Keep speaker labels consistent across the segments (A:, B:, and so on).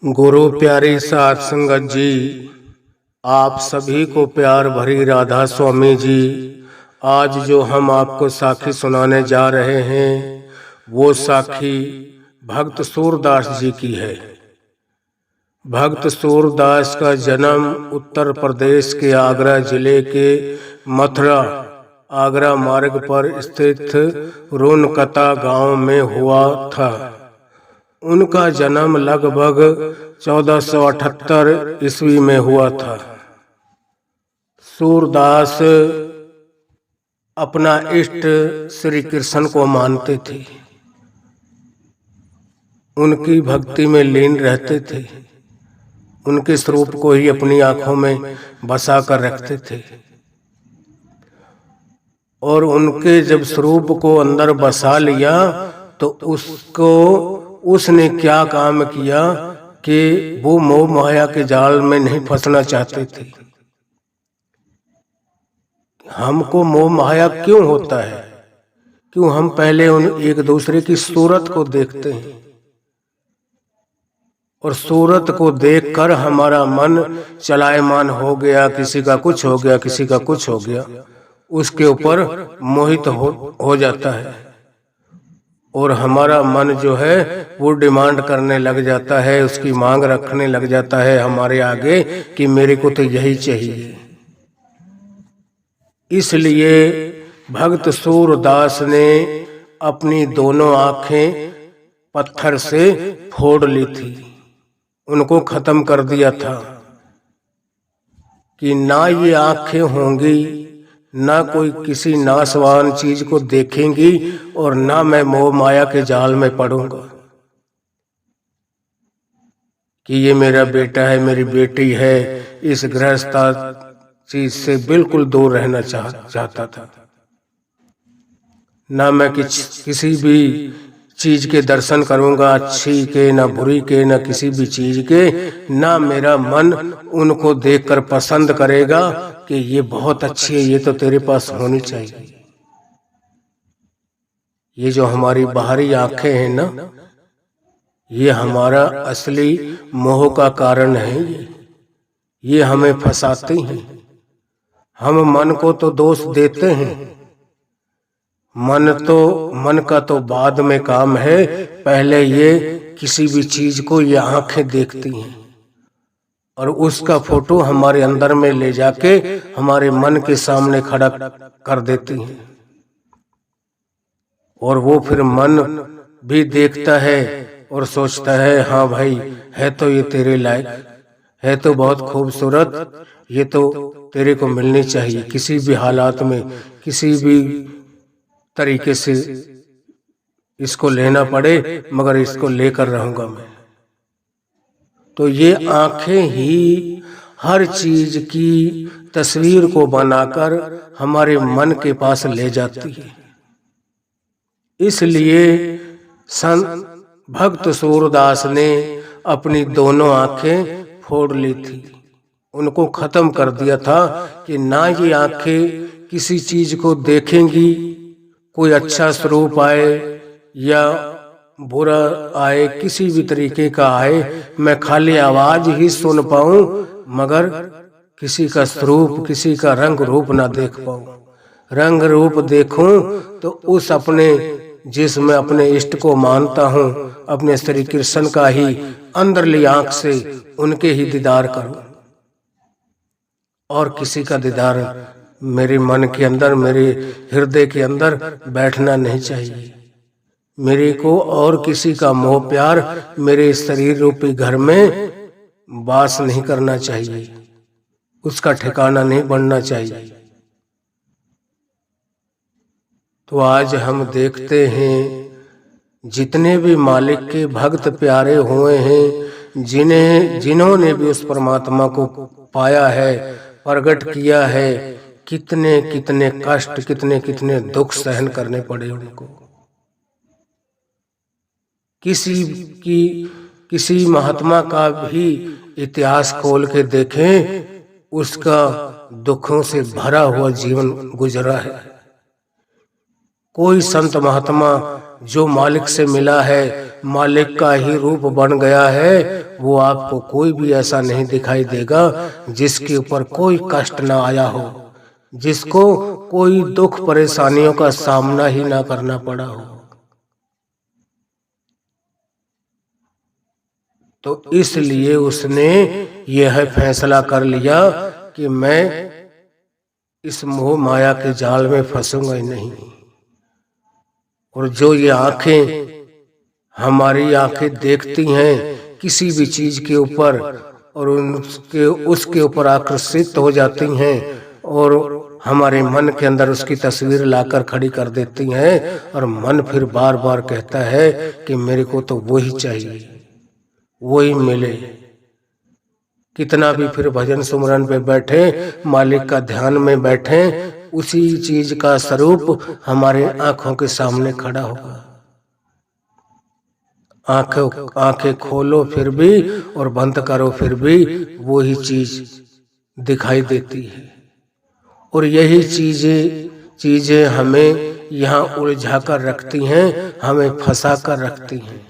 A: गुरु प्यारी साध संगत जी, आप सभी को प्यार भरी राधा स्वामी जी। आज जो हम आपको साखी सुनाने जा रहे हैं वो साखी भक्त सूरदास जी की है। भक्त सूरदास का जन्म उत्तर प्रदेश के आगरा जिले के मथुरा आगरा मार्ग पर स्थित रोनकता गांव में हुआ था। उनका जन्म लगभग 1478 ईस्वी में हुआ था। सूरदास अपना इष्ट श्री कृष्ण को मानते थे, उनकी भक्ति में लीन रहते थे, उनके स्वरूप को ही अपनी आंखों में बसा कर रखते थे। और उनके जब स्वरूप को अंदर बसा लिया तो उसने क्या काम किया कि वो मोह माया के जाल में नहीं फंसना चाहते थे। हमको मोह माया क्यों होता है? क्यों हम पहले उन एक दूसरे की सूरत को देखते हैं और सूरत को देखकर हमारा मन चलायमान हो गया, किसी का कुछ हो गया, किसी का कुछ हो गया, उसके ऊपर मोहित हो जाता है और हमारा मन जो है वो डिमांड करने लग जाता है, उसकी मांग रखने लग जाता है हमारे आगे कि मेरे को तो यही चाहिए। इसलिए भक्त सूरदास ने अपनी दोनों आंखें पत्थर से फोड़ ली थी, उनको खत्म कर दिया था कि ना ये आंखें होंगी, ना कोई किसी नाशवान चीज को देखेंगी और ना मैं मोह माया के जाल में पड़ूंगा कि ये मेरा बेटा है, मेरी बेटी है। इस गृहस्था चीज से बिल्कुल दूर रहना चाहता था। ना मैं किसी भी चीज के दर्शन करूंगा, अच्छी के ना बुरी के, ना किसी भी चीज के। ना मेरा मन उनको देखकर पसंद करेगा कि ये बहुत अच्छी है, ये तो तेरे पास होनी चाहिए। ये जो हमारी बाहरी आंखें हैं ना, ये हमारा असली मोह का कारण है। ये हमें फंसाते हैं। हम मन को तो दोष देते हैं, मन का तो बाद में काम है। पहले ये किसी भी चीज को ये आंखें देखती हैं और उसका फोटो हमारे अंदर में ले जाके हमारे मन के सामने खड़ा कर देती हैं और वो फिर मन भी देखता है और सोचता है हाँ भाई, है तो ये तेरे लायक, है तो बहुत खूबसूरत, ये तो तेरे को मिलनी चाहिए। किसी भी हालात में, किसी भी तरीके से इसको लेना पड़े, मगर इसको लेकर रहूंगा मैं। तो ये आंखें ही हर चीज की तस्वीर को बनाकर हमारे मन के पास ले जाती है। इसलिए संत भक्त सूरदास ने अपनी दोनों आंखें फोड़ ली थी, उनको खत्म कर दिया था कि ना ये आंखें किसी चीज को देखेंगी, कोई अच्छा स्वरूप आए या बुरा आए, किसी भी तरीके का आए, मैं खाली आवाज ही सुन पाऊं मगर किसी का स्वरूप, किसी का रंग रूप ना देख पाऊं। रंग रूप देखूं तो उस अपने जिसमें अपने इष्ट को मानता हूं, अपने श्री कृष्ण का ही अंदरली आंख से उनके ही दीदार करूं और किसी का दीदार मेरे मन के अंदर, मेरे हृदय के अंदर बैठना नहीं चाहिए। मेरे को और किसी का मोह प्यार मेरे शरीर रूपी घर में वास नहीं करना चाहिए, उसका ठिकाना नहीं बनना चाहिए। तो आज हम देखते हैं जितने भी मालिक के भक्त प्यारे हुए हैं, जिन्होंने भी उस परमात्मा को पाया है, प्रकट किया है, कितने कितने कष्ट, कितने कितने दुख सहन करने पड़े उनको। किसी महात्मा का भी इतिहास खोल के देखें, उसका दुखों से भरा हुआ जीवन गुजरा है। कोई संत महात्मा जो मालिक से मिला है मालिक का ही रूप बन गया है, वो आपको कोई भी ऐसा नहीं दिखाई देगा जिसके ऊपर कोई कष्ट ना आया हो, जिसको कोई दुख परेशानियों का सामना ही ना करना पड़ा हो। तो इसलिए उसने यह फैसला कर लिया कि मैं इस मोह माया के जाल में फंसूंगा ही नहीं। और जो ये आंखें, हमारी आंखें देखती हैं किसी भी चीज के ऊपर और उसके ऊपर आकर्षित हो जाती हैं और हमारे मन के अंदर उसकी तस्वीर लाकर खड़ी कर देती हैं, और मन फिर बार बार कहता है कि मेरे को तो वही चाहिए, वही मिले। कितना भी फिर भजन सुमरन पे बैठे, मालिक का ध्यान में बैठे, उसी चीज का स्वरूप हमारे आंखों के सामने खड़ा होगा। आंखें खोलो फिर भी और बंद करो फिर भी वही चीज दिखाई देती है। और यही चीजें हमें यहाँ उलझा कर रखती हैं, हमें फंसा कर रखती हैं।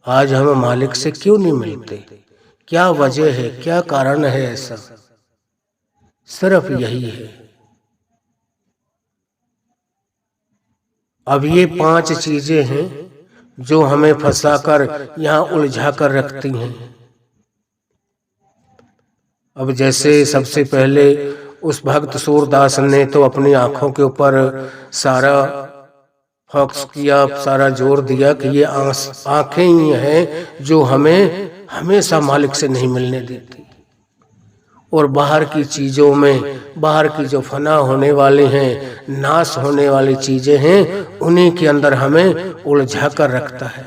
A: आज हम मालिक से क्यों नहीं मिलते? क्या वजह है, क्या कारण है ऐसा? सिर्फ यही है। अब ये 5 चीजें हैं जो हमें फंसाकर यहाँ उलझा कर रखती हैं। अब जैसे सबसे पहले उस भक्त सूरदास ने तो अपनी आंखों के ऊपर सारा फोकस किया, सारा जोर दिया कि ये आंखें ही हैं जो हमें हमेशा मालिक से नहीं मिलने देती। और बाहर की चीजों में, बाहर की जो फना होने वाली हैं, नाश होने वाली चीजें हैं, उन्हीं के अंदर हमें उलझा कर रखता है।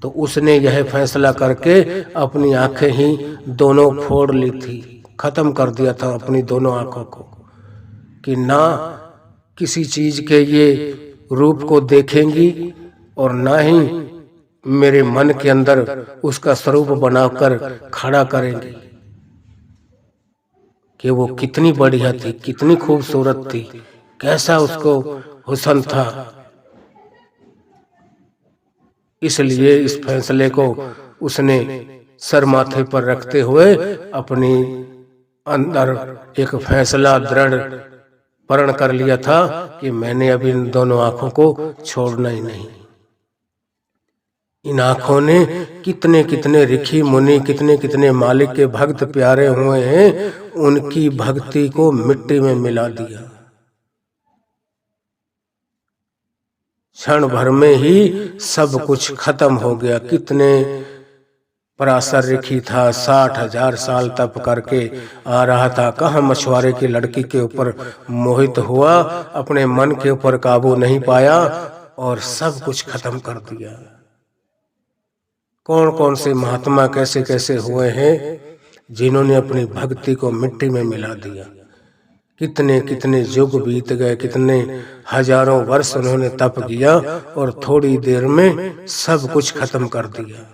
A: तो उसने यह फैसला करके अपनी आंखें ही दोनों फोड़ ली थी, खत्म कर दिया था अपनी दोनों आंखों को, कि ना किसी चीज के ये रूप को देखेंगी और ना ही मेरे मन के अंदर उसका स्वरूप बनाकर खड़ा करेंगी कि वो कितनी बढ़िया थी, कितनी खूबसूरत थी, कैसा उसको हुस्न था। इसलिए इस फैसले को उसने सर माथे पर रखते हुए अपनी अंदर एक फैसला दृढ़ प्रण कर लिया था कि मैंने अभी इन दोनों आंखों को छोड़ना ही नहीं। इन आंखों ने कितने कितने ऋषि मुनि, कितने कितने मालिक के भक्त प्यारे हुए हैं, उनकी भक्ति को मिट्टी में मिला दिया। क्षण भर में ही सब कुछ खत्म हो गया। कितने पराशर ऋषि था, 60,000 साल तप करके आ रहा था, कहाँ मछुआरे की लड़की के ऊपर मोहित हुआ, अपने मन के ऊपर काबू नहीं पाया और सब कुछ खत्म कर दिया। कौन कौन से महात्मा कैसे कैसे हुए हैं जिन्होंने अपनी भक्ति को मिट्टी में मिला दिया। कितने कितने युग बीत गए, कितने हजारों वर्ष उन्होंने तप किया और थोड़ी देर में सब कुछ खत्म कर दिया।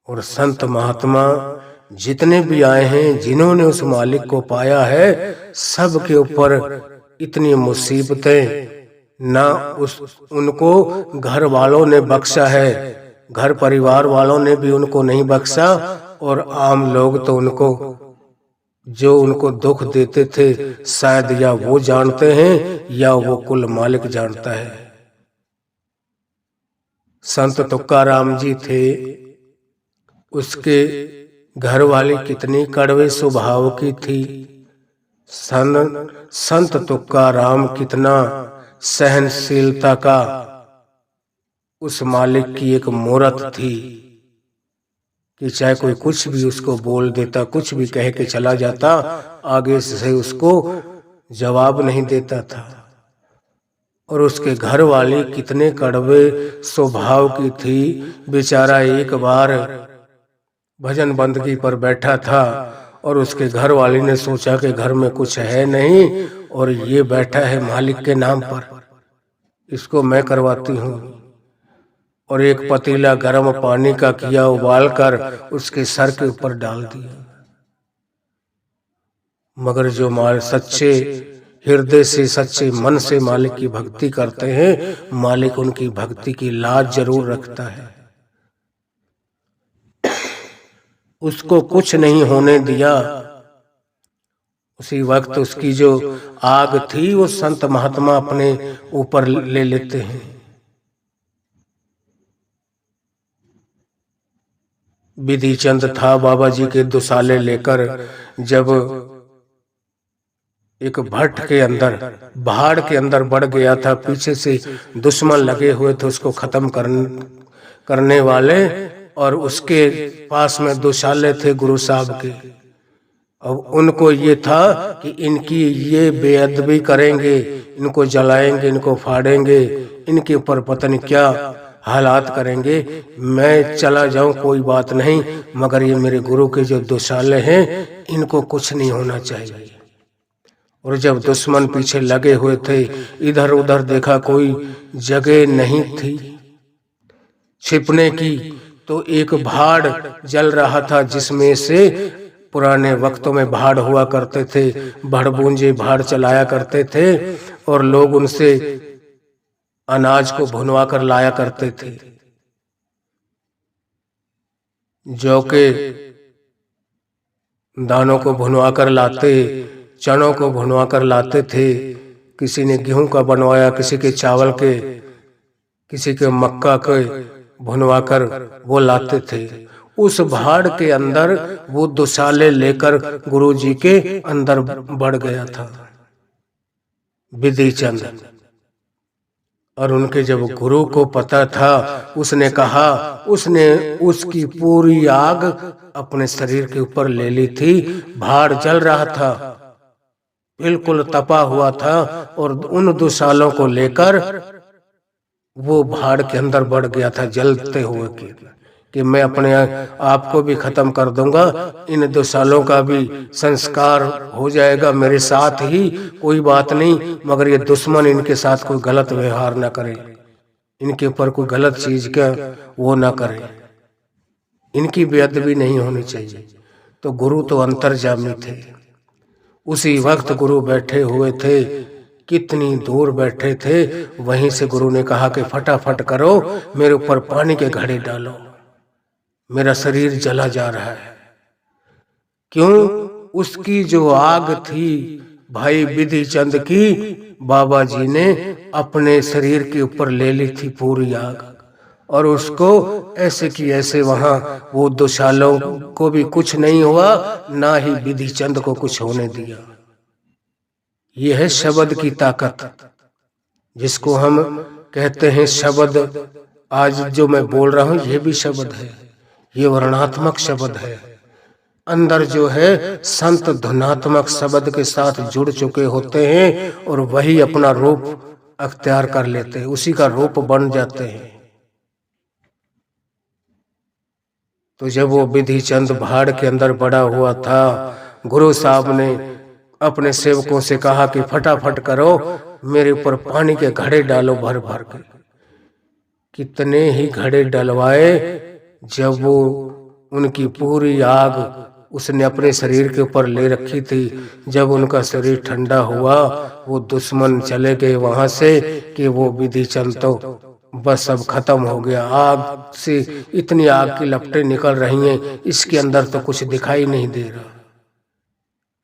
A: और संत महात्मा जितने भी आए हैं, जिन्होंने उस मालिक को पाया है, सब के ऊपर इतनी मुसीबतें ना उनको घर वालों ने बख्शा है, घर परिवार वालों ने भी उनको नहीं बख्शा, और आम लोग तो उनको जो उनको दुख देते थे शायद या वो जानते हैं या वो कुल मालिक जानता है। संत तुकाराम जी थे, उसके घर वाली कितनी कड़वे स्वभाव की थी। संत तुकाराम कितना सहनशीलता का उस मालिक की एक मूरत थी कि चाहे कोई कुछ भी उसको बोल देता, कुछ भी कह के चला जाता, आगे से उसको जवाब नहीं देता था। और उसके घर वाली कितने कड़वे स्वभाव की थी। बेचारा एक बार भजन बंदगी पर बैठा था और उसके घर वाली ने सोचा कि घर में कुछ है नहीं और ये बैठा है मालिक के नाम पर, इसको मैं करवाती हूँ। और एक पतीला गर्म पानी का किया उबाल कर उसके सर के ऊपर डाल दिया। मगर जो सच्चे हृदय से सच्चे मन से मालिक की भक्ति करते हैं, मालिक उनकी भक्ति की लाज जरूर रखता है। उसको कुछ नहीं होने दिया। उसी वक्त उसकी जो आग थी वो संत महात्मा अपने ऊपर ले लेते हैं। विधि चंद था बाबा जी के दुसाले लेकर, जब एक भट्ट के अंदर, पहाड़ के अंदर बढ़ गया था, पीछे से दुश्मन लगे हुए थे उसको खत्म करने वाले, और उसके पास में दुसाले थे गुरु साहब के। अब उनको ये था कि इनकी ये बेअदबी करेंगे, इनको जलाएंगे, इनको फाड़ेंगे, इनके ऊपर पता नहीं क्या हालात करेंगे। मैं चला जाऊं कोई बात नहीं, मगर ये मेरे गुरु के जो दुसाले हैं इनको कुछ नहीं होना चाहिए। और जब दुश्मन पीछे लगे हुए थे, इधर उधर देखा कोई जगह नहीं थी छिपने की, तो एक भाड़ जल रहा था, जिसमें से पुराने वक्तों में भाड़ हुआ करते थे, भड़बूंजे भाड़ चलाया करते थे, और लोग उनसे अनाज को भुनवा कर लाया करते थे। जौ के दानों को भुनवा कर लाते, चनों को भुनवा कर लाते थे, किसी ने गेहूं का बनवाया, किसी के चावल के, किसी के मक्का के भुनवा कर वो लाते थे। उस भाड़ के अंदर वो दुसाले लेकर गुरु जी के अंदर बढ़ गया था विधि चंद। और उनके जब गुरु को पता था, उसने कहा, उसने उसकी पूरी आग अपने शरीर के ऊपर ले ली थी। भाड़ जल रहा था, बिल्कुल तपा हुआ था, और उन दुसालों को लेकर वो भाड़ के अंदर बढ़ गया था जलते हुए कि मैं अपने आप को भी खत्म कर दूंगा, इन दुसालों का भी संस्कार हो जाएगा मेरे साथ ही, कोई बात नहीं, मगर ये दुश्मन इनके साथ कोई गलत व्यवहार ना करे, इनके ऊपर कोई गलत चीज का वो ना करे, इनकी बेअदबी नहीं होनी चाहिए। तो गुरु तो अंतर्जामी थे। उसी वक्त गुरु बैठे हुए थे, कितनी दूर बैठे थे, वहीं से गुरु ने कहा कि फटाफट करो, मेरे ऊपर पानी के घड़े डालो, मेरा शरीर जला जा रहा है। क्यों? उसकी जो आग थी भाई विधि चंद की, बाबा जी ने अपने शरीर के ऊपर ले ली थी पूरी आग, और उसको ऐसे की ऐसे वहां वो दुशालों को भी कुछ नहीं हुआ, ना ही विधि चंद को कुछ होने दिया। यह है शब्द की ताकत, जिसको हम कहते हैं शब्द। आज जो मैं बोल रहा हूं ये भी शब्द है, ये वर्णात्मक शब्द है। अंदर जो है संत धुनात्मक शब्द के साथ जुड़ चुके होते हैं, और वही अपना रूप अख्तियार कर लेते हैं, उसी का रूप बन जाते हैं। तो जब वो विधि चंद भाड़ के अंदर बड़ा हुआ था, गुरु साहब ने अपने सेवकों से कहा कि फटाफट करो, मेरे ऊपर पानी के घड़े डालो भर भर के। कितने ही घड़े डलवाए, जब वो उनकी पूरी आग उसने अपने शरीर के ऊपर ले रखी थी, जब उनका शरीर ठंडा हुआ, वो दुश्मन चले गए वहां से कि वो विधि चंद तो बस अब खत्म हो गया। आग से इतनी आग की लपटें निकल रही हैं, इसके अंदर तो कुछ दिखाई नहीं दे रहा।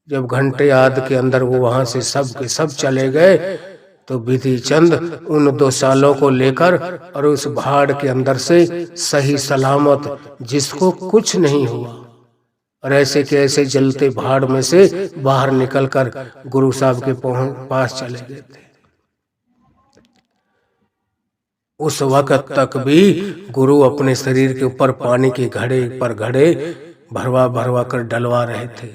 A: जब घंटे आध के अंदर वो वहां से सब के सब चले गए, तो विधि चंद उन दुसालों को लेकर और उस भाड़ के अंदर से सही सलामत, जिसको कुछ नहीं हुआ, और ऐसे के ऐसे जलते भाड़ में से बाहर निकलकर गुरु साहब के पास चले गए थे। उस वक्त तक भी गुरु अपने शरीर के ऊपर पानी के घड़े पर घड़े भरवा भरवा कर डलवा रहे थे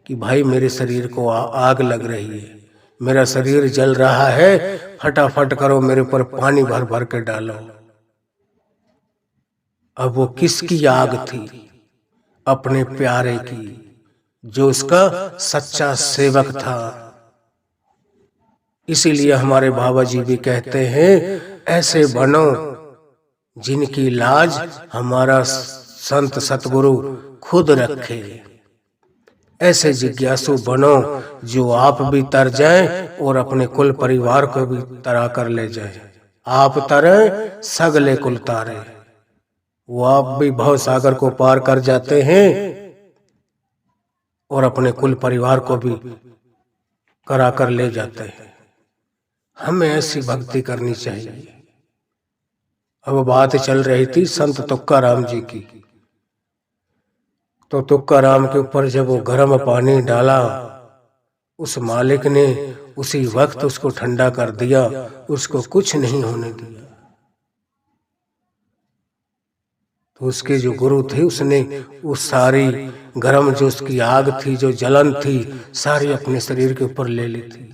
A: कि भाई मेरे शरीर को आग लग रही है, मेरा शरीर जल रहा है, फटाफट करो, मेरे ऊपर पानी भर भर के डालो। अब वो किसकी आग थी? अपने प्यारे की, जो उसका सच्चा सेवक था। इसीलिए हमारे बाबा जी भी कहते हैं, ऐसे बनो जिनकी लाज हमारा संत सतगुरु खुद रखे। ऐसे जिज्ञासु बनो जो आप भी तर जाएं और अपने कुल परिवार को भी तरा कर ले जाएं। आप तरें सगले कुल तारे। वो आप भी भव सागर को पार कर जाते हैं और अपने कुल परिवार को भी करा कर ले जाते हैं। हमें ऐसी भक्ति करनी चाहिए। अब बात चल रही थी संत तुकाराम जी की। तो तुकाराम के ऊपर जब वो गर्म पानी डाला, उस मालिक ने उसी वक्त उसको ठंडा कर दिया, उसको कुछ नहीं होने दिया। तो उसके जो गुरु थे उसने उस सारी गर्म जो उसकी आग थी, जो जलन थी, सारी अपने शरीर के ऊपर ले ली थी।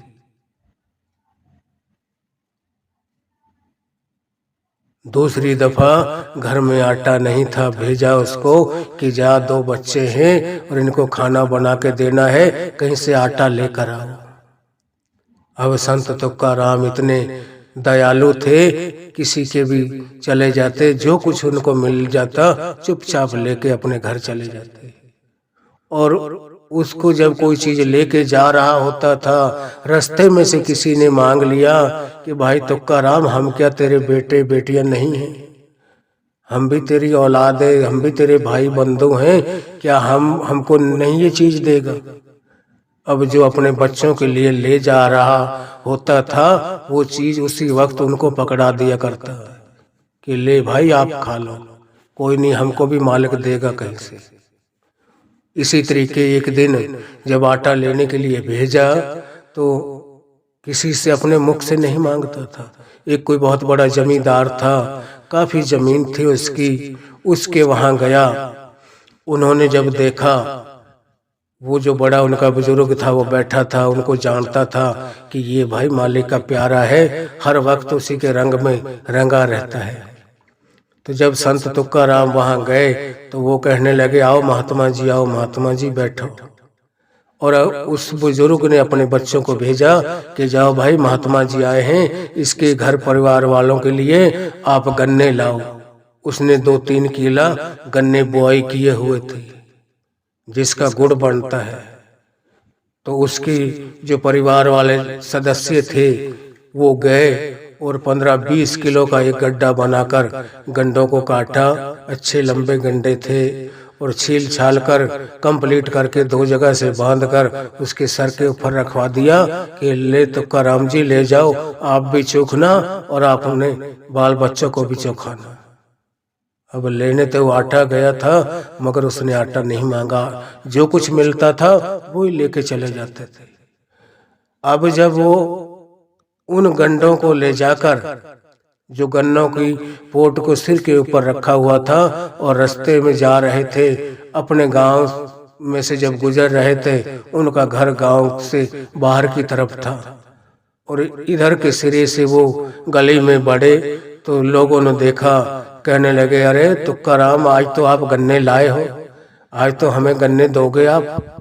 A: दूसरी दफा घर में आटा नहीं था, भेजा उसको कि जा 2 बच्चे हैं और इनको खाना बना के देना है, कहीं से आटा लेकर आओ। अब संत तुकाराम इतने दयालु थे, किसी के भी चले जाते, जो कुछ उनको मिल जाता चुपचाप लेके अपने घर चले जाते। और उसको जब कोई चीज लेके जा रहा होता था, रास्ते में से किसी ने मांग लिया कि भाई तुकाराम, हम क्या तेरे बेटे बेटियां नहीं हैं? हम भी तेरी औलाद है, हम भी तेरे भाई बंधु हैं, क्या हमको नहीं ये चीज देगा? अब जो अपने बच्चों के लिए ले जा रहा होता था, वो चीज उसी वक्त उनको पकड़ा दिया करता कि ले भाई आप खा लो, कोई नहीं, हमको भी मालिक देगा कहीं से। इसी तरीके एक दिन जब आटा लेने के लिए भेजा तो किसी से अपने मुख से नहीं मांगता था। एक कोई बहुत बड़ा जमींदार था, काफी जमीन थी उसकी, उसके वहां गया। उन्होंने जब देखा, वो जो बड़ा उनका बुजुर्ग था वो बैठा था, उनको जानता था कि ये भाई मालिक का प्यारा है, हर वक्त उसी के रंग में रंगा रहता है। तो जब संत तुकाराम वहां गए तो वो कहने लगे, आओ महात्मा जी, आओ महात्मा जी, बैठो। और उस बुजुर्ग ने अपने बच्चों को भेजा कि जाओ भाई, महात्मा जी आए हैं, इसके घर परिवार वालों के लिए आप गन्ने लाओ। उसने 2-3 किला गन्ने बुआई किए हुए थे, जिसका गुड़ बनता है। तो उसकी जो परिवार वाले सदस्य थे वो गए और 15-20 किलो का एक गड्ढा बनाकर गंडों को काटा। अच्छे लंबे गंडे थे और छील छाल कर कंप्लीट करके 2 जगह से बांध कर उसके सर के ऊपर रखवा दिया कि ले तुकाराम जी ले जाओ, आप भी चोखना और आप अपने बाल बच्चों को भी चोखाना। अब लेने तो वो आटा गया था, मगर उसने आटा नहीं मांगा, जो कुछ मिलता था वो ही लेके चले जाते थे। अब जब वो उन गंडों को ले जाकर, जो गन्नों की पोट को सिर के ऊपर रखा हुआ था, और रास्ते में जा रहे थे, अपने गांव में से जब गुजर रहे थे, उनका घर गांव से बाहर की तरफ था और इधर के सिरे से वो गली में बढ़े तो लोगों ने देखा, कहने लगे, अरे तुकाराम, आज तो आप गन्ने लाए हो, आज तो हमें गन्ने दोगे आप?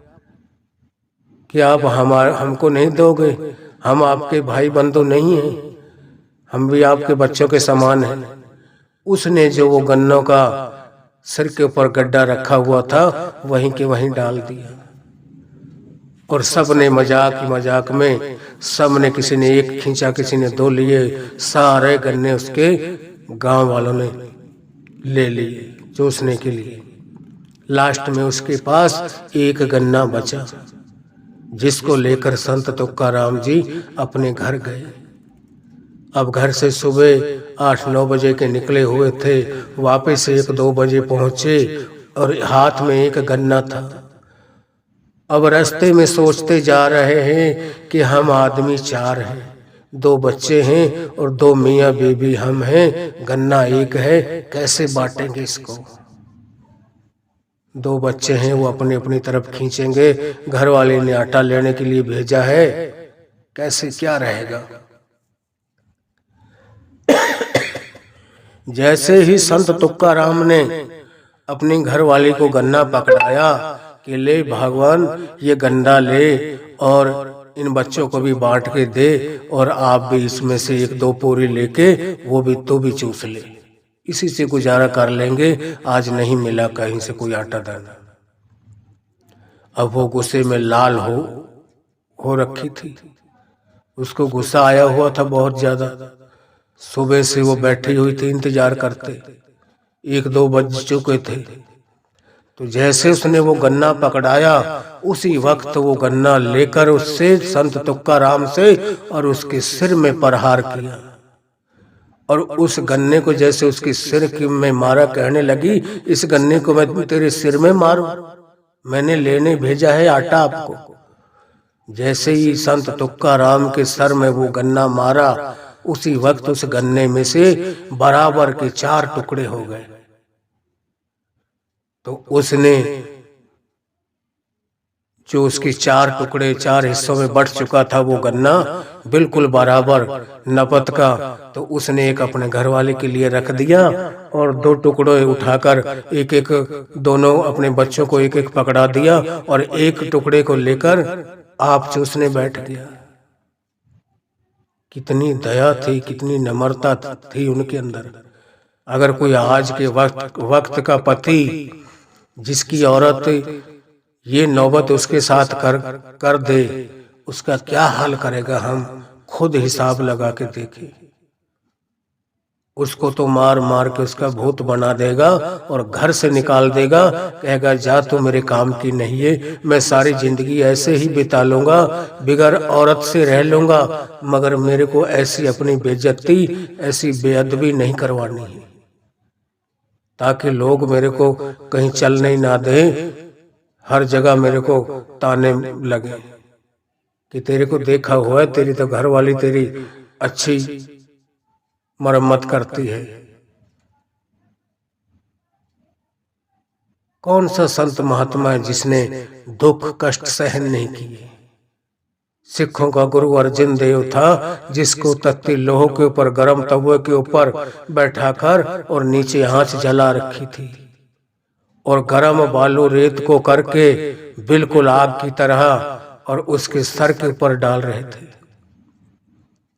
A: क्या आप हमको नहीं दोगे? हम आपके भाई बंधु नहीं हैं, हम भी आपके बच्चों के समान हैं। उसने जो वो गन्नों का सिर के ऊपर गड्ढा रखा हुआ था वहीं के वहीं डाल दिया। और सब ने मजाक में सब ने, किसी ने 1 खींचा, किसी ने 2 लिए, सारे गन्ने उसके गांव वालों ने ले लिए चूसने के लिए। लास्ट में उसके पास एक गन्ना बचा, जिसको लेकर संत तुकाराम जी अपने घर गए। अब घर से सुबह 8-9 बजे के निकले हुए थे, वापस 1-2 बजे पहुंचे और हाथ में एक गन्ना था। अब रास्ते में सोचते जा रहे हैं कि हम आदमी 4 हैं, 2 बच्चे हैं और 2 मियाँ बीबी हम हैं, गन्ना एक है, कैसे बांटेंगे इसको? 2 बच्चे हैं, वो अपनी अपनी तरफ खींचेंगे, घर वाले ने आटा लेने के लिए भेजा है, कैसे क्या रहेगा? जैसे ही संत तुकाराम ने अपनी घरवाली को गन्ना पकड़ाया कि ले भगवान, ये गन्ना ले और इन बच्चों को भी बांट के दे, और आप भी इसमें से 1-2 पूरी लेके वो भी तू भी चूस ले, इसी से गुजारा कर लेंगे, आज नहीं मिला कहीं से कोई आटा दाना। अब वो गुस्से में लाल हो रखी थी। उसको गुस्सा आया हुआ था बहुत ज्यादा। सुबह से वो बैठी हुई थी इंतजार करते, 1-2 बज चुके थे। तो जैसे उसने वो गन्ना पकड़ाया, उसी वक्त वो गन्ना लेकर उससे संत तुकाराम से और उसके सिर में प्रहार किया। और उस गन्ने को जैसे उसके सिर में मारा, कहने लगी, इस गन्ने को मैं तेरे सिर में मारूं? मैंने लेने भेजा है आटा आपको। जैसे ही संत तुकाराम के सर में वो गन्ना मारा, उसी वक्त उस गन्ने में से बराबर के 4 टुकड़े हो गए। तो उसने जो उसके 4 टुकड़े 4 हिस्सों में बट चुका था वो गन्ना बिल्कुल बराबर नपत का, तो उसने एक अपने घर वाले के लिए रख दिया और 2 टुकड़े उठाकर एक एक दोनों अपने बच्चों को एक एक पकड़ा दिया और एक टुकड़े को लेकर आप चूसने बैठ गया। कितनी दया थी, कितनी नम्रता थी उनके अंदर। अगर कोई आज के वक्त का पति जिसकी औरत ये नौबत उसके साथ कर दे, उसका क्या हाल करेगा, हम खुद हिसाब लगा के देखें। उसको तो मार मार के उसका भूत बना देगा और घर से निकाल देगा, कहेगा जा तू मेरे काम की नहीं है, मैं सारी जिंदगी ऐसे ही बिता लूंगा, बिगर औरत से रह लूंगा, मगर मेरे को ऐसी अपनी बेइज्जती, ऐसी बेअदबी नहीं करवानी है, ताकि लोग मेरे को कहीं चलने ना दे, हर जगह मेरे को ताने लगे कि तेरे को देखा हुआ है, तेरी तो घर वाली तेरी अच्छी मरम्मत करती है। कौन सा संत महात्मा है जिसने दुख कष्ट सहन नहीं किए? सिखों का गुरु अर्जुन देव था, जिसको तत्ती लोह के ऊपर गर्म तवे के ऊपर बैठाकर और नीचे आंच जला रखी थी और गर्म बालू रेत को करके बिल्कुल आग की तरह और उसके सर के ऊपर डाल रहे थे।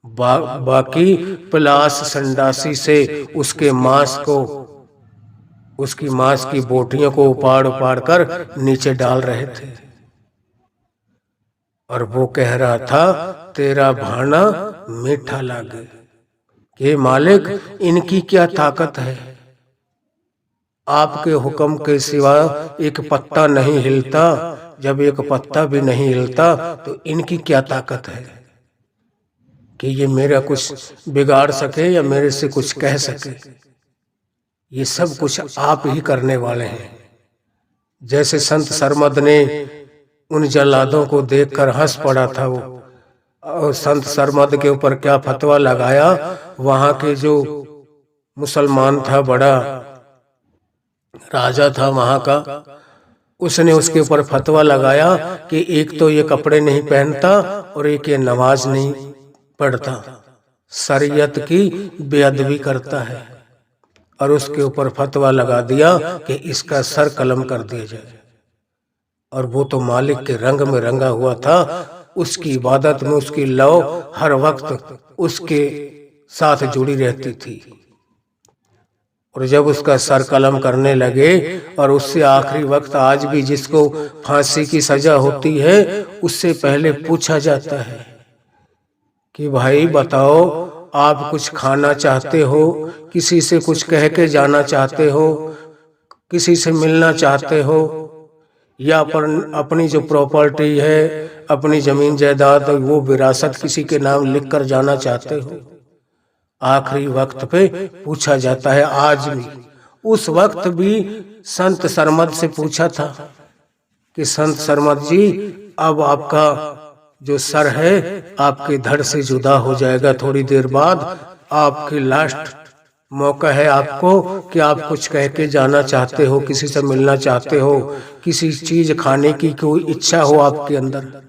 A: बाकी पलाश संडासी से उसके मांस को, उसकी मांस की बोटियों को उपाड़ उपाड़ कर नीचे डाल रहे थे और वो कह रहा था, तेरा भाना मीठा लागे। कि मालिक, इनकी क्या ताकत है, आपके हुक्म के सिवा एक पत्ता नहीं हिलता, जब एक पत्ता भी नहीं हिलता तो इनकी क्या ताकत है कि ये मेरा कुछ बिगाड़ सके या मेरे से कुछ कह सके। ये सब कुछ आप ही करने वाले हैं। जैसे संत सरमद ने उन जल्लादों को देखकर हंस पड़ा था वो, और संत सरमद के ऊपर क्या फतवा लगाया, वहां के जो मुसलमान था, बड़ा राजा था वहां का, उसने उसके ऊपर फतवा लगाया कि एक तो ये कपड़े नहीं पहनता और एक ये नमाज नहीं पढ़ता, शरीयत की बेअदबी करता है, और उसके ऊपर फतवा लगा दिया कि इसका सर कलम कर दिया जाए। और वो तो मालिक के रंग में रंगा हुआ था, उसकी इबादत में उसकी लौ हर वक्त उसके साथ जुड़ी रहती थी। और जब उसका सर कलम करने लगे, और उससे आखिरी वक्त आज भी जिसको फांसी की सजा होती है, उससे पहले पूछा जाता है कि भाई बताओ, आप कुछ खाना चाहते हो, किसी से कुछ कह के जाना चाहते हो, किसी से मिलना चाहते हो, या अपनी जो प्रॉपर्टी है, अपनी जमीन जायदाद, वो विरासत किसी के नाम लिख कर जाना चाहते हो, आखिरी वक्त पे पूछा जाता है। आज भी, उस वक्त भी संत सरमद से पूछा था कि संत सरमद जी, अब आपका जो सर है आपके धड़ से जुदा हो जाएगा थोड़ी देर बाद, आपकी लास्ट मौका है आपको कि आप कुछ कह के जाना चाहते हो, किसी से मिलना चाहते हो, किसी चीज खाने की कोई इच्छा हो आपके अंदर।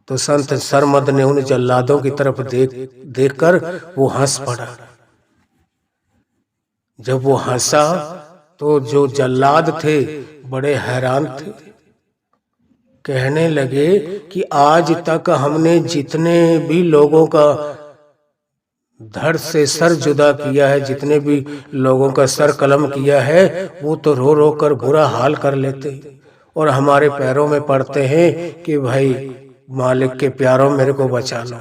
A: तो संत सरमद ने उन जल्लादों की तरफ देखकर वो हंस पड़ा। जब वो हंसा तो जो जल्लाद थे बड़े हैरान थे, कहने लगे कि आज तक हमने जितने भी लोगों का धड़ से सर जुदा किया है, जितने भी लोगों का सर कलम किया है, वो तो रो रो कर बुरा हाल कर लेते, और हमारे पैरों में पड़ते हैं कि भाई मालिक के प्यारों मेरे को बचा लो।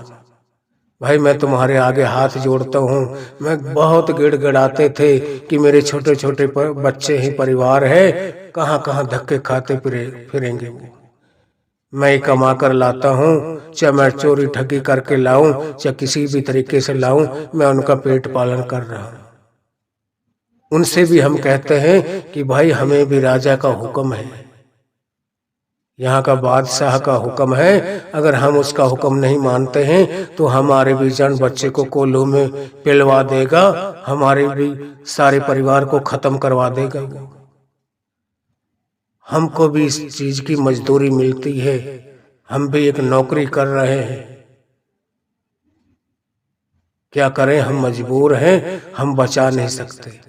A: भाई मैं तुम्हारे आगे हाथ जोड़ता हूँ। मैं बहुत गिड़गिड़ाते थे कि मेरे छोटे छोटे बच्चे ही परिवार है, कहाँ कहाँ धक्के खाते फिरेंगे वो। मैं कमा कर लाता हूँ, चाहे मैं चोरी ठगी करके लाऊं, चाहे किसी भी तरीके से लाऊं, मैं उनका पेट पालन कर रहा हूँ। उनसे भी हम कहते हैं कि भाई हमें भी राजा का हुक्म है, यहाँ का बादशाह का हुक्म है, अगर हम उसका हुक्म नहीं मानते हैं तो हमारे भी जन बच्चे को कोल्हू में पिलवा देगा, हमारे भी सारे परिवार को खत्म करवा देगा वो। हमको भी इस चीज की मजदूरी मिलती है, हम भी एक नौकरी कर रहे हैं, क्या करें, हम मजबूर हैं, हम बचा नहीं सकते।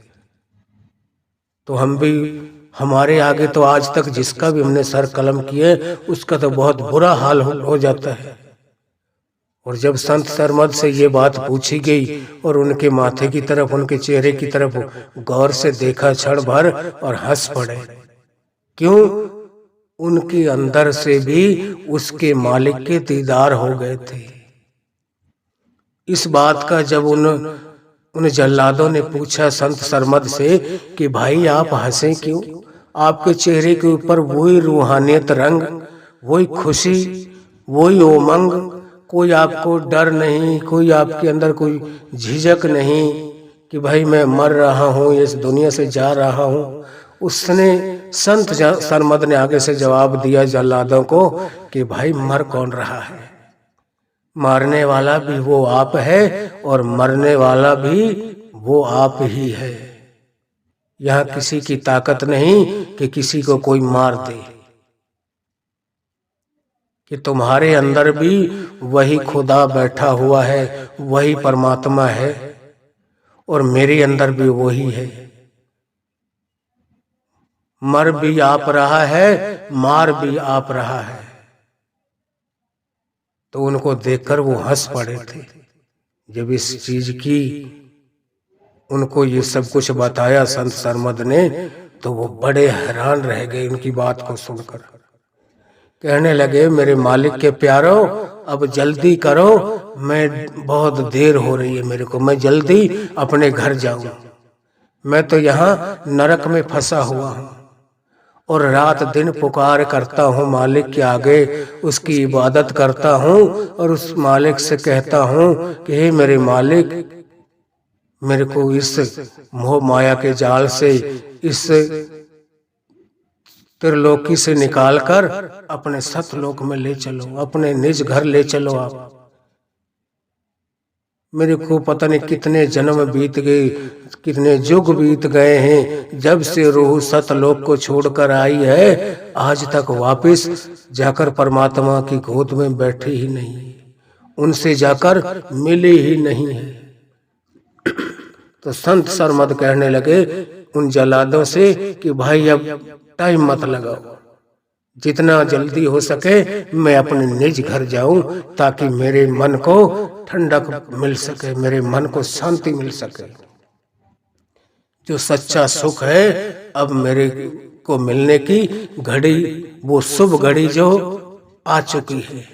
A: तो हम भी, हमारे आगे तो आज तक जिसका भी हमने सर कलम किए उसका तो बहुत बुरा हाल हो जाता है। और जब संत सरमद से ये बात पूछी गई और उनके माथे की तरफ, उनके चेहरे की तरफ गौर से देखा क्षण भर और हंस पड़े। क्यों? उनके अंदर से भी उसके मालिक के दीदार हो गए थे। इस बात का जब उन जल्लादों ने पूछा संत सरमद से कि भाई आप हंसे क्यों? आपके चेहरे के ऊपर वही रूहानियत रंग, वही खुशी, वही उमंग, कोई आपको डर नहीं, कोई आपके अंदर कोई झिझक नहीं कि भाई मैं मर रहा हूँ, इस दुनिया से जा रहा हूँ। उसने संत सरमद ने आगे से जवाब दिया जल्लादों को कि भाई मर कौन रहा है, मारने वाला भी वो आप है और मरने वाला भी वो आप ही है। यहाँ किसी की ताकत नहीं कि किसी को कोई मार दे, कि तुम्हारे अंदर भी वही खुदा बैठा हुआ है, वही परमात्मा है और मेरे अंदर भी वही है। मर भी आप रहा है, मार भी आप रहा है। तो उनको देखकर वो हंस पड़े थे। जब इस चीज की उनको ये सब कुछ बताया संत सरमद ने, तो वो बड़े हैरान रह गए उनकी बात को सुनकर। कहने लगे मेरे मालिक के प्यारो, अब जल्दी करो, मैं बहुत देर हो रही है मेरे को, मैं जल्दी अपने घर जाऊं। मैं तो यहाँ नरक में फंसा हुआ हूँ और रात दिन पुकार करता हूँ मालिक के आगे, उसकी इबादत करता हूँ और उस मालिक से कहता हूँ कि हे मेरे मालिक, मेरे को इस मोह माया के जाल से, इस त्रिलोकी से निकालकर अपने सतलोक में ले चलो, अपने निज घर ले चलो। आप, मेरे को पता नहीं कितने जन्म बीत गए, कितने युग बीत गए हैं जब से रूह सतलोक को छोड़कर आई है, आज तक वापस जाकर परमात्मा की गोद में बैठी ही नहीं, उनसे जाकर मिले ही नहीं है। तो संत सरमद कहने लगे उन जल्लादों से कि भाई अब टाइम मत लगाओ, जितना जल्दी हो सके मैं अपने निज घर जाऊं ताकि मेरे मन को ठंडक मिल सके, मेरे मन को शांति मिल सके। जो सच्चा सुख है अब मेरे को मिलने की घड़ी, वो शुभ घड़ी जो आ चुकी है।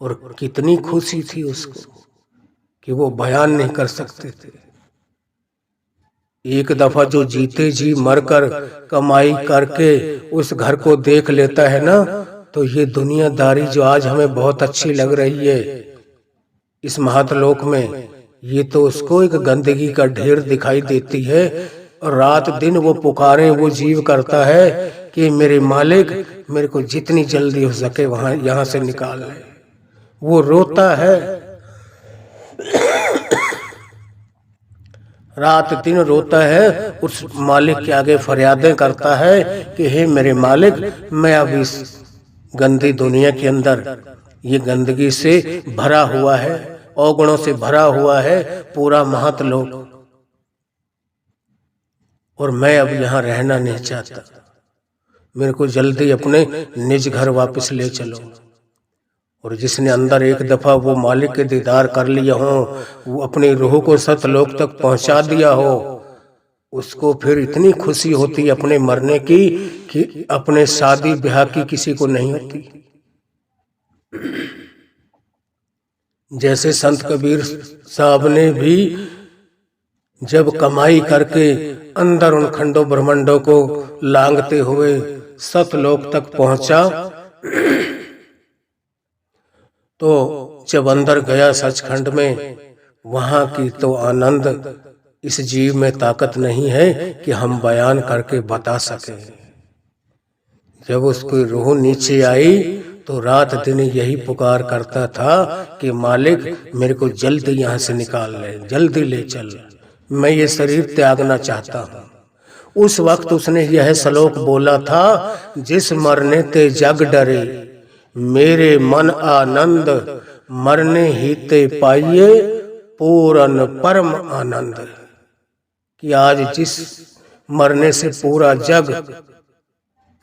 A: और कितनी खुशी थी उसको कि वो बयान नहीं कर सकते थे। एक दफा जो जीते जी मरकर कमाई करके उस घर को देख लेता है ना, तो ये दुनियादारी जो आज हमें बहुत अच्छी लग रही है इस महतलोक में, ये तो उसको एक गंदगी का ढेर दिखाई देती है। और रात दिन वो पुकारे, वो जीव करता है कि मेरे मालिक मेरे को जितनी जल्दी हो सके वहां यहाँ से निकाल ले। वो रोता है, रात दिन रोता है, उस मालिक के आगे फरियादें करता है कि हे मेरे मालिक, मैं अब इस गंदी दुनिया के अंदर, ये गंदगी से भरा हुआ है, अवगुणों से भरा हुआ है पूरा महतलोक, और मैं अब यहाँ रहना नहीं चाहता, मेरे को जल्दी अपने निज घर वापस ले चलो। और जिसने अंदर एक दफा वो मालिक के दीदार कर लिया हो, वो अपनी रूह को सतलोक तक पहुंचा दिया हो, उसको फिर इतनी खुशी होती अपने मरने की कि अपने शादी ब्याह की किसी को नहीं होती। जैसे संत कबीर साहब ने भी जब कमाई करके अंदर उन खंडों ब्रह्मंडों को लांघते हुए सतलोक तक पहुंचा, तो जब अंदर गया सचखंड में, वहां की तो आनंद इस जीव में ताकत नहीं है कि हम बयान करके बता सके। जब उसकी रूह नीचे आई तो रात दिन यही पुकार करता था कि मालिक मेरे को जल्दी यहाँ से निकाल ले, जल्दी ले चल, मैं ये शरीर त्यागना चाहता हूँ। उस वक्त उसने यह श्लोक बोला था, जिस मरने ते जग डरे मेरे मन आनंद, मरने ही ते पाइये पूरन परम आनंद। कि आज जिस मरने से पूरा जग,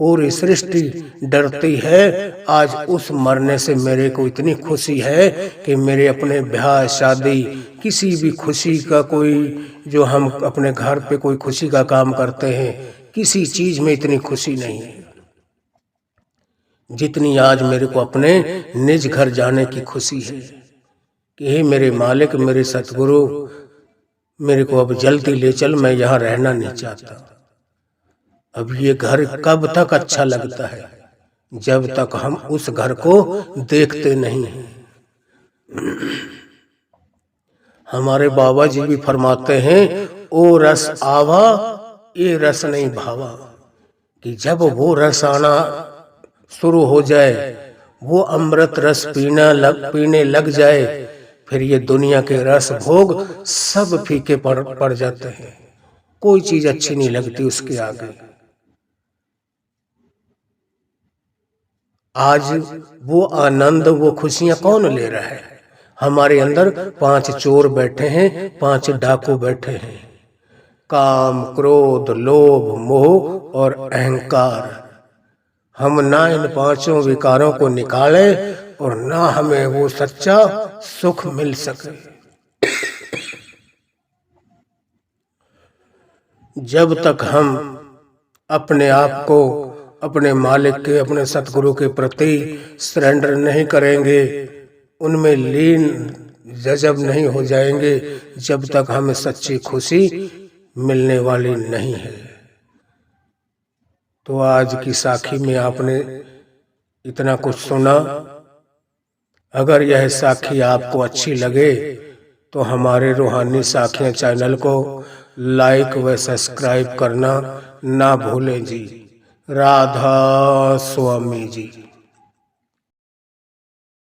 A: पूरी सृष्टि डरती है, आज उस मरने से मेरे को इतनी खुशी है कि मेरे अपने ब्याह शादी किसी भी खुशी का, कोई जो हम अपने घर पे कोई खुशी का काम करते हैं, किसी चीज में इतनी खुशी नहीं है जितनी आज मेरे को अपने निज घर जाने की खुशी है कि हे मेरे मालिक, मेरे सतगुरु, मेरे को अब जल्दी ले चल, मैं यहाँ रहना नहीं चाहता। अब ये घर कब तक अच्छा लगता है, जब तक हम उस घर को देखते नहीं हैं। हमारे बाबा जी भी फरमाते हैं, ओ रस आवा ये रस नहीं भावा। कि जब वो रस आना शुरू हो जाए, वो अमृत रस पीने लग जाए, फिर ये दुनिया के रस भोग सब फीके पड़ जाते हैं, कोई चीज अच्छी नहीं लगती उसके आगे। आज वो आनंद, वो खुशियां कौन ले रहा है? हमारे अंदर 5 चोर बैठे हैं, 5 डाकू बैठे हैं, काम, क्रोध, लोभ, मोह और अहंकार। हम ना इन 5 विकारों को निकालें और ना हमें वो सच्चा सुख मिल सके। जब तक हम अपने आप को अपने मालिक के, अपने सतगुरु के प्रति सरेंडर नहीं करेंगे, उनमें लीन जजब नहीं हो जाएंगे, जब तक हमें सच्ची खुशी मिलने वाली नहीं है। तो आज की साखी में आपने इतना कुछ सुना। अगर यह साखी आपको अच्छी लगे तो हमारे रूहानी साखियां चैनल को लाइक व सब्सक्राइब करना ना भूलें जी। राधा स्वामी जी।